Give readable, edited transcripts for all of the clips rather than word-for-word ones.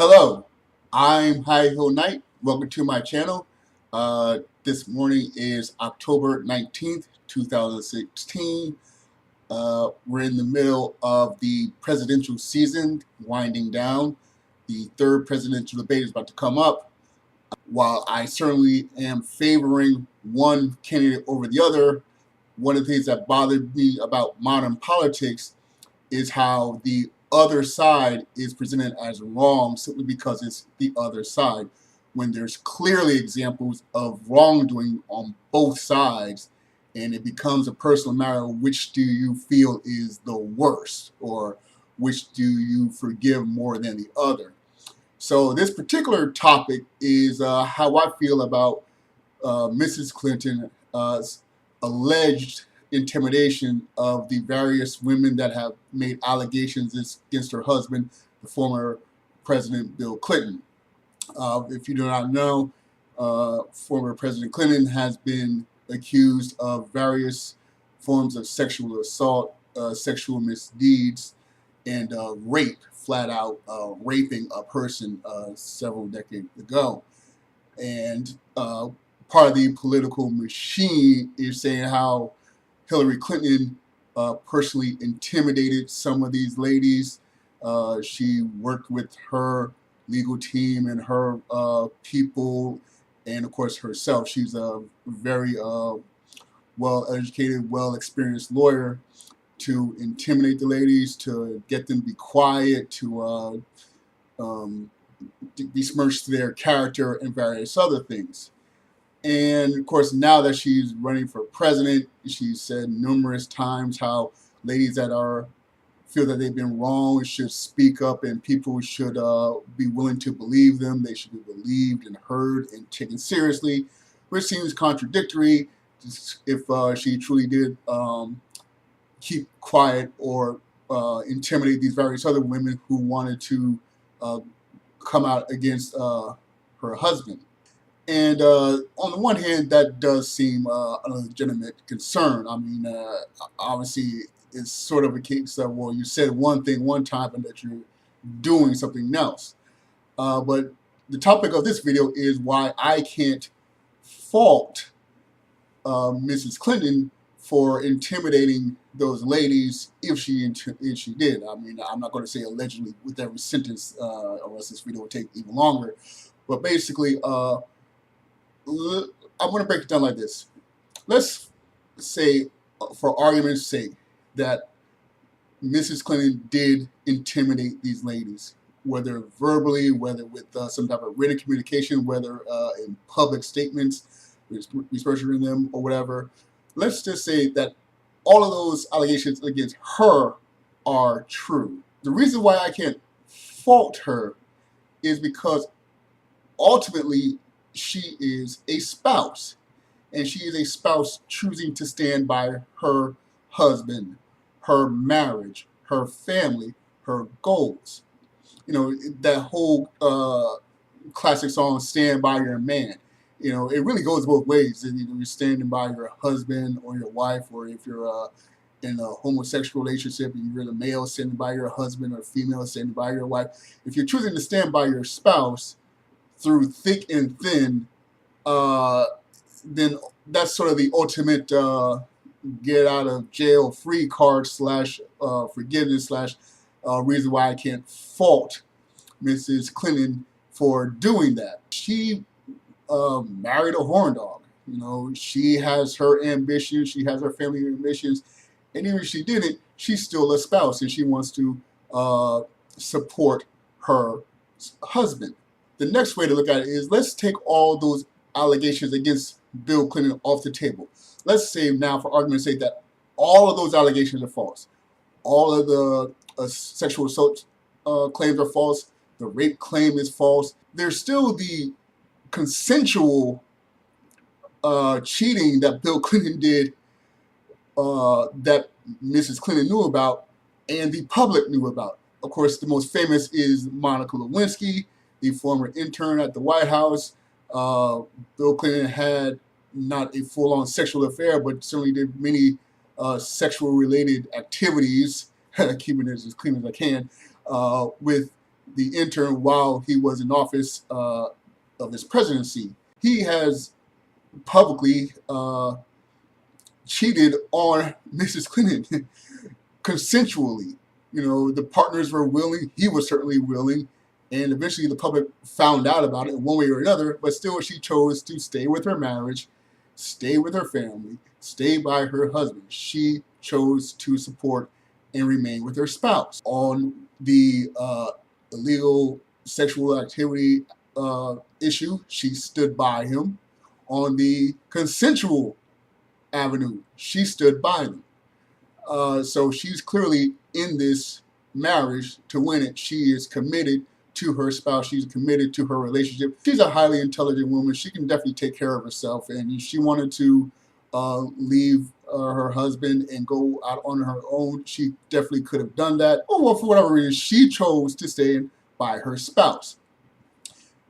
Hello, I'm High Hill Knight. Welcome to my channel. This morning is October 19th, 2016. We're in the middle of the presidential season, winding down. The third presidential debate is about to come up. While I certainly am favoring one candidate over the other, one of the things that bothered me about modern politics is how the other side is presented as wrong simply because it's the other side, when there's clearly examples of wrongdoing on both sides, and it becomes a personal matter. Which do you feel is the worst, or which do you forgive more than the other? So this particular topic is how I feel about Mrs. Clinton's alleged intimidation of the various women that have made allegations against her husband, the former President Bill Clinton. If you do not know, former President Clinton has been accused of various forms of sexual assault, sexual misdeeds, and rape, flat out raping a person several decades ago. And part of the political machine is saying how Hillary Clinton personally intimidated some of these ladies. She worked with her legal team and her people, and of course herself. She's a very well-educated, well-experienced lawyer, to intimidate the ladies, to get them to be quiet, to besmirch their character and various other things. And of course, now that she's running for president, she's said numerous times how ladies that feel that they've been wrong should speak up, and people should be willing to believe them. They should be believed and heard and taken seriously, which seems contradictory if she truly did keep quiet or intimidate these various other women who wanted to come out against her husband. And on the one hand, that does seem a legitimate concern. I mean, obviously, it's sort of a case of, well, you said one thing one time and that you're doing something else. But the topic of this video is why I can't fault Mrs. Clinton for intimidating those ladies if she did. I mean, I'm not going to say allegedly with every sentence, or else this video will take even longer. But basically, I'm going to break it down like this. Let's say, for argument's sake, that Mrs. Clinton did intimidate these ladies, whether verbally, whether with some type of written communication, whether in public statements, besmirching them or whatever. Let's just say that all of those allegations against her are true. The reason why I can't fault her is because ultimately she is a spouse, and she is a spouse choosing to stand by her husband, her marriage, her family, her goals. You know, that whole classic song, Stand By Your Man. You know, it really goes both ways. You're standing by your husband or your wife, or if you're in a homosexual relationship and you're the male standing by your husband, or female standing by your wife. If you're choosing to stand by your spouse through thick and thin, then that's sort of the ultimate get out of jail free card slash forgiveness slash reason why I can't fault Mrs. Clinton for doing that. She married a horn dog. You know, she has her ambitions, she has her family ambitions, and even if she didn't, she's still a spouse, and she wants to support her husband. The next way to look at it is, let's take all those allegations against Bill Clinton off the table. Let's say now, for argument's sake, that all of those allegations are false. All of the sexual assault claims are false. The rape claim is false. There's still the consensual cheating that Bill Clinton did, that Mrs. Clinton knew about and the public knew about. Of course, the most famous is Monica Lewinsky, the former intern at the White House. Bill Clinton had not a full-on sexual affair, but certainly did many sexual-related activities, keeping it as clean as I can, with the intern while he was in office of his presidency. He has publicly cheated on Mrs. Clinton consensually. The partners were willing. He was certainly willing. And eventually the public found out about it one way or another, but still she chose to stay with her marriage, stay with her family, stay by her husband. She chose to support and remain with her spouse. On the illegal sexual activity issue, she stood by him. On the consensual avenue, she stood by them. So she's clearly in this marriage to win it. She is committed to her spouse. She's committed to her relationship. She's a highly intelligent woman. She can definitely take care of herself. And if she wanted to leave her husband and go out on her own, she definitely could have done that. Or well, for whatever reason, she chose to stay by her spouse.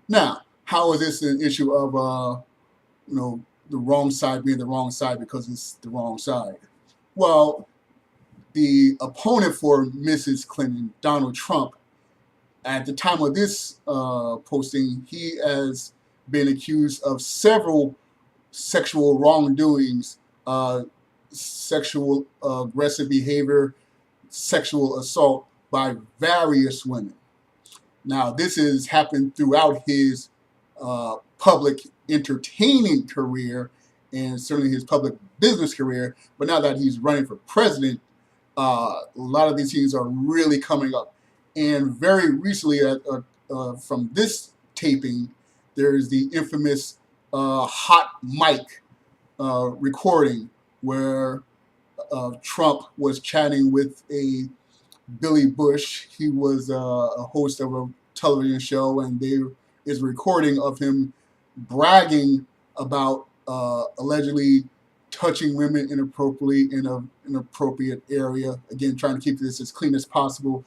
Now, how is this an issue of, the wrong side being the wrong side because it's the wrong side? Well, the opponent for Mrs. Clinton, Donald Trump, at the time of this posting, he has been accused of several sexual wrongdoings, sexual aggressive behavior, sexual assault by various women. Now, this has happened throughout his public entertaining career and certainly his public business career, but now that he's running for president, a lot of these things are really coming up. And very recently, from this taping, there's the infamous hot mic recording where Trump was chatting with a Billy Bush. He was a host of a television show, and there is a recording of him bragging about allegedly touching women inappropriately in an inappropriate area. Again, trying to keep this as clean as possible.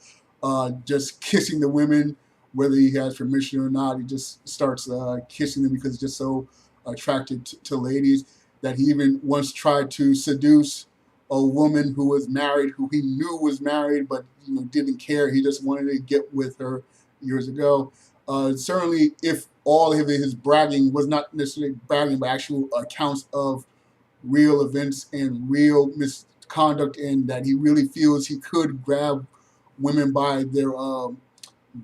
Just kissing the women, whether he has permission or not. He just starts kissing them because he's just so attracted to ladies that he even once tried to seduce a woman who was married, who he knew was married, but didn't care. He just wanted to get with her years ago. Certainly, if all of his bragging was not necessarily bragging, but actual accounts of real events and real misconduct, and that he really feels he could grab women by their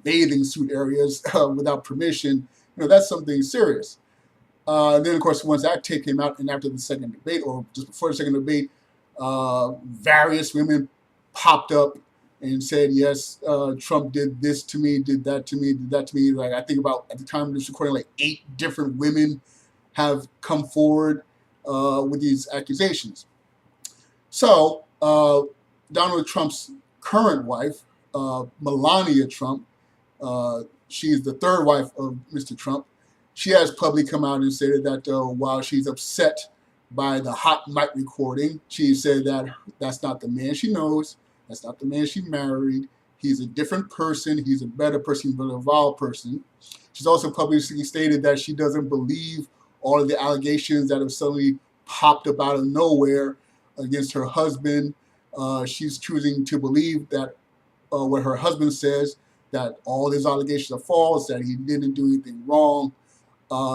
bathing suit areas without permission, that's something serious. And then, of course, once that tape came out, and after the second debate, or just before the second debate, various women popped up and said, yes, Trump did this to me, did that to me, did that to me. Like, I think about, at the time of this recording, like 8 different women have come forward with these accusations. So, Donald Trump's current wife, Melania Trump, she's the third wife of Mr. Trump. She has publicly come out and stated that while she's upset by the hot mic recording, she said that that's not the man she knows, that's not the man she married. He's a different person, he's a better person, but a vile person. She's also publicly stated that she doesn't believe all of the allegations that have suddenly popped up out of nowhere against her husband. She's choosing to believe that what her husband says, that all his allegations are false, that he didn't do anything wrong.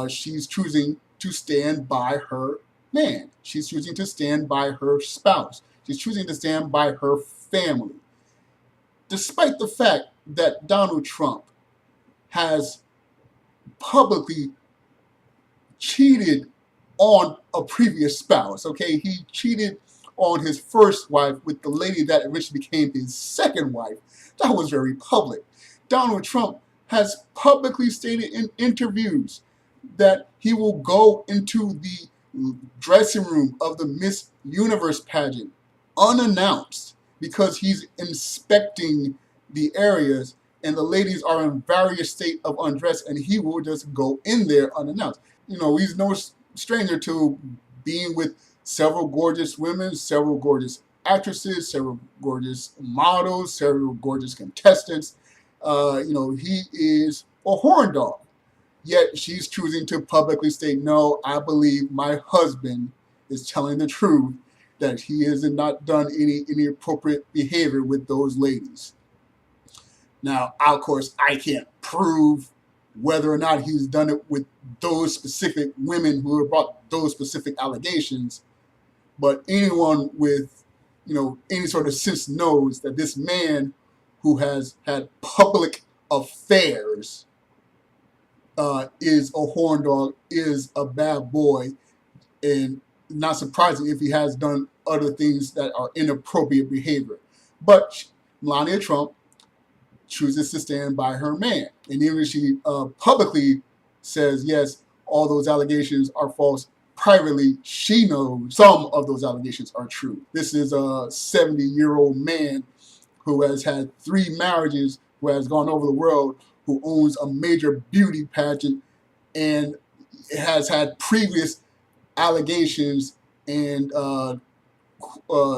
She's choosing to stand by her man. She's choosing to stand by her spouse. She's choosing to stand by her family. Despite the fact that Donald Trump has publicly cheated on a previous spouse, okay? He cheated on his first wife with the lady that eventually became his second wife. That was very public. Donald Trump has publicly stated in interviews that he will go into the dressing room of the Miss Universe pageant unannounced because he's inspecting the areas and the ladies are in various state of undress, and he will just go in there unannounced. He's no stranger to being with several gorgeous women, several gorgeous actresses, several gorgeous models, several gorgeous contestants. He is a horn dog. Yet she's choosing to publicly state, no, I believe my husband is telling the truth, that he has not done any inappropriate behavior with those ladies. Now, of course, I can't prove whether or not he's done it with those specific women who have brought those specific allegations, but anyone with, any sort of sense knows that this man who has had public affairs is a horn dog, is a bad boy, and not surprising if he has done other things that are inappropriate behavior. But Melania Trump chooses to stand by her man. And even if she publicly says, yes, all those allegations are false, privately, she knows some of those allegations are true. This is a 70-year-old man who has had 3 marriages, who has gone over the world, who owns a major beauty pageant, and has had previous allegations and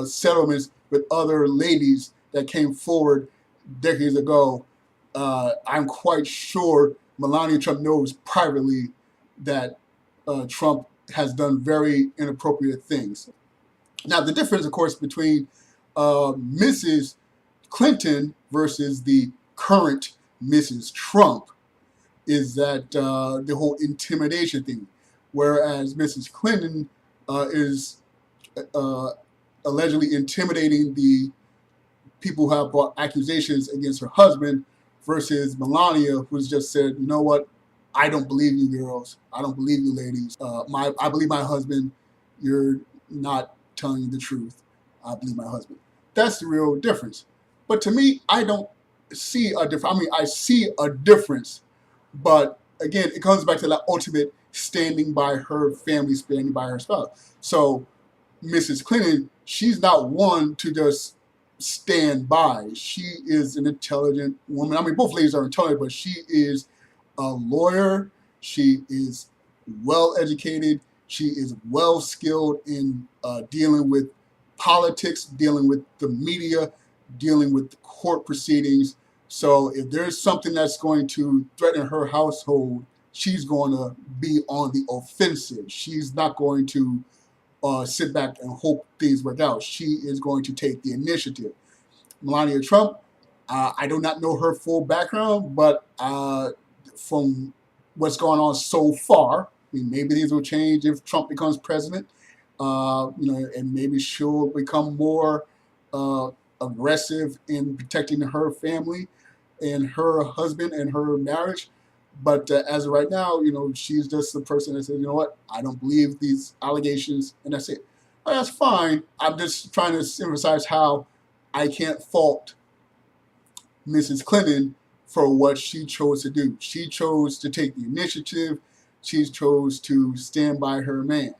settlements with other ladies that came forward decades ago. I'm quite sure Melania Trump knows privately that Trump has done very inappropriate things. Now, the difference, of course, between Mrs. Clinton versus the current Mrs. Trump is that the whole intimidation thing. Whereas Mrs. Clinton is allegedly intimidating the people who have brought accusations against her husband, versus Melania, who's just said, you know what, I don't believe you girls. I don't believe you ladies. I believe my husband. You're not telling the truth. I believe my husband. That's the real difference. But to me, I don't see a difference. I mean, I see a difference. But again, it comes back to that ultimate standing by her family, standing by her spouse. So Mrs. Clinton, she's not one to just stand by. She is an intelligent woman. I mean, both ladies are intelligent, but she is a lawyer. She is well educated. She is well skilled in dealing with politics, dealing with the media, dealing with court proceedings. So if there's something that's going to threaten her household, she's going to be on the offensive. She's not going to sit back and hope things work out. She is going to take the initiative. Melania Trump, I do not know her full background, but from what's going on so far, I mean, maybe things will change if Trump becomes president, and maybe she'll become more aggressive in protecting her family and her husband and her marriage. But as of right now, she's just the person that says, you know what, I don't believe these allegations, and that's it. Well, that's fine. I'm just trying to emphasize how I can't fault Mrs. Clinton for what she chose to do. She chose to take the initiative. She chose to stand by her man.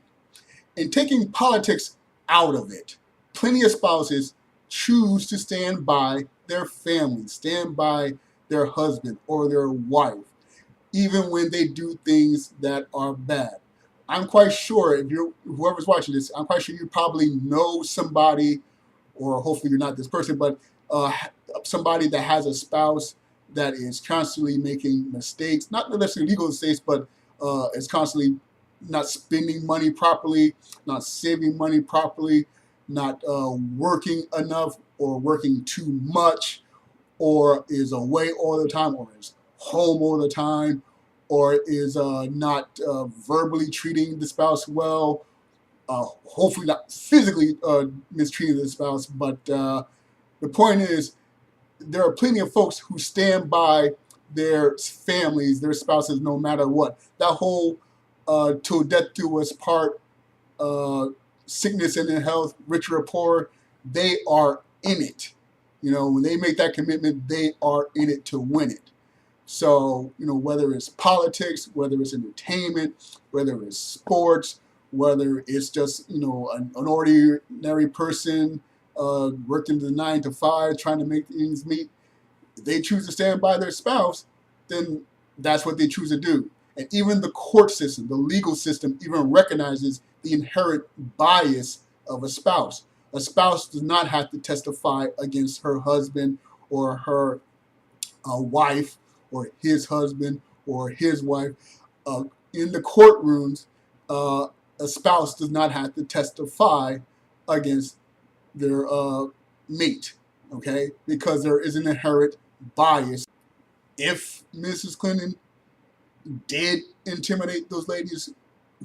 And taking politics out of it, plenty of spouses choose to stand by their family, stand by their husband or their wife, even when they do things that are bad. I'm quite sure, if you're whoever's watching this, I'm quite sure you probably know somebody, or hopefully you're not this person, but somebody that has a spouse that is constantly making mistakes, not necessarily legal mistakes, but is constantly not spending money properly, not saving money properly, not working enough or working too much, or is away all the time, or is home all the time, or is not verbally treating the spouse well, hopefully not physically mistreating the spouse. But the point is, there are plenty of folks who stand by their families, their spouses, no matter what. That whole till death do us part, sickness and in health, rich or poor, they are in it. When they make that commitment, they are in it to win it. So, whether it's politics, whether it's entertainment, whether it's sports, whether it's just, an ordinary person working the 9 to 5, trying to make things meet, if they choose to stand by their spouse, then that's what they choose to do. And even the court system, the legal system, even recognizes the inherent bias of a spouse. A spouse does not have to testify against her husband or her wife or his husband or his wife. In the courtrooms, a spouse does not have to testify against their mate, okay? Because there is an inherent bias. If Mrs. Clinton did intimidate those ladies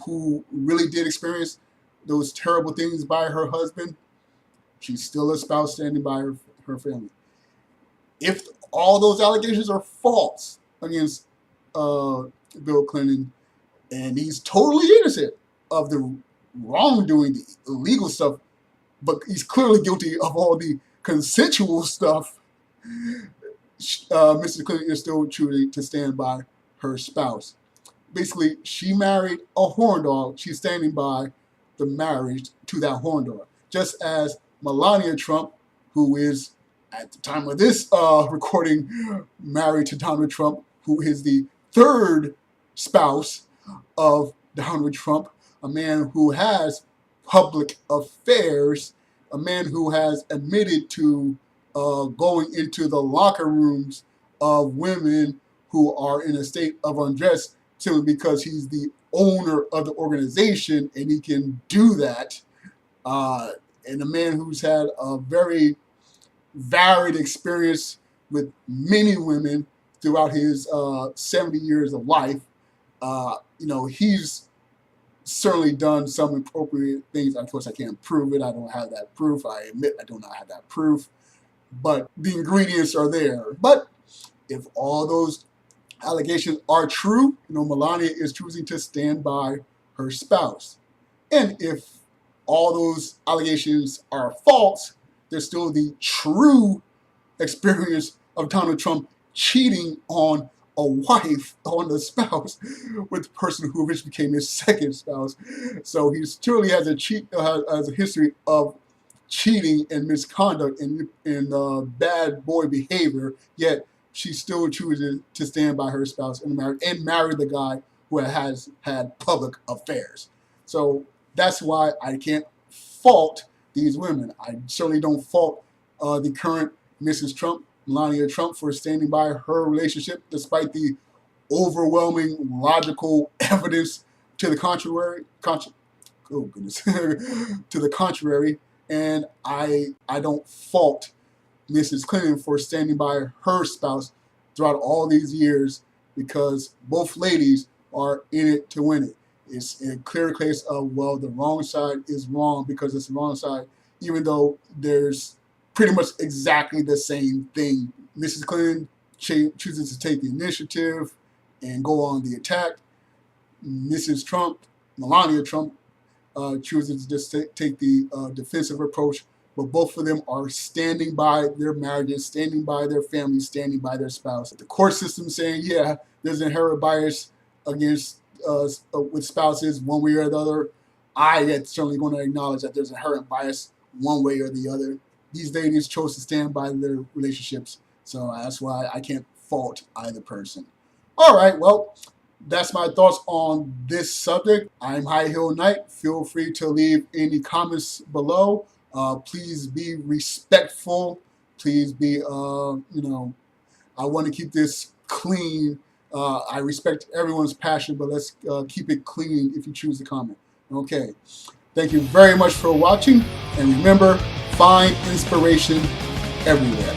who really did experience those terrible things by her husband, she's still a spouse standing by her family. If all those allegations are false against Bill Clinton, and he's totally innocent of the wrongdoing, the illegal stuff, but he's clearly guilty of all the consensual stuff, Mrs. Clinton is still choosing to stand by her spouse. Basically, she married a horn dog. She's standing by the marriage to that horn dog. Just as Melania Trump, who is, at the time of this recording, married to Donald Trump, who is the third spouse of Donald Trump, a man who has public affairs, a man who has admitted to going into the locker rooms of women who are in a state of undress simply because he's the owner of the organization and he can do that. And a man who's had a very varied experience with many women throughout his 70 years of life. He's certainly done some inappropriate things. Of course, I can't prove it. I don't have that proof. I admit I do not have that proof. But the ingredients are there. But if all those allegations are true, Melania is choosing to stand by her spouse. And if all those allegations are false, there's still the true experience of Donald Trump cheating on a wife, on the spouse, with the person who eventually became his second spouse. So he truly has a history of cheating and misconduct and bad boy behavior, yet she still chooses to stand by her spouse and marry the guy who has had public affairs. So that's why I can't fault these women. I certainly don't fault the current Mrs. Trump, Melania Trump, for standing by her relationship despite the overwhelming logical evidence to the contrary. To the contrary. And I don't fault Mrs. Clinton for standing by her spouse throughout all these years, because both ladies are in it to win it. It's a clear case of, well, the wrong side is wrong because it's the wrong side, even though there's pretty much exactly the same thing. Mrs. Clinton chooses to take the initiative and go on the attack. Mrs. Trump, Melania Trump, chooses to just take the defensive approach, but both of them are standing by their marriages, standing by their families, standing by their spouse. The court system saying, yeah, there's inherent bias against with spouses one way or the other. I am certainly going to acknowledge that there's inherent bias one way or the other. These ladies chose to stand by their relationships, so that's why I can't fault either person. All right, well, that's my thoughts on this subject. I'm High Hill Knight. Feel free to leave any comments below. Please be respectful. Please be, I want to keep this clean. I respect everyone's passion, but let's keep it clean if you choose to comment. Okay. Thank you very much for watching. And remember, find inspiration everywhere.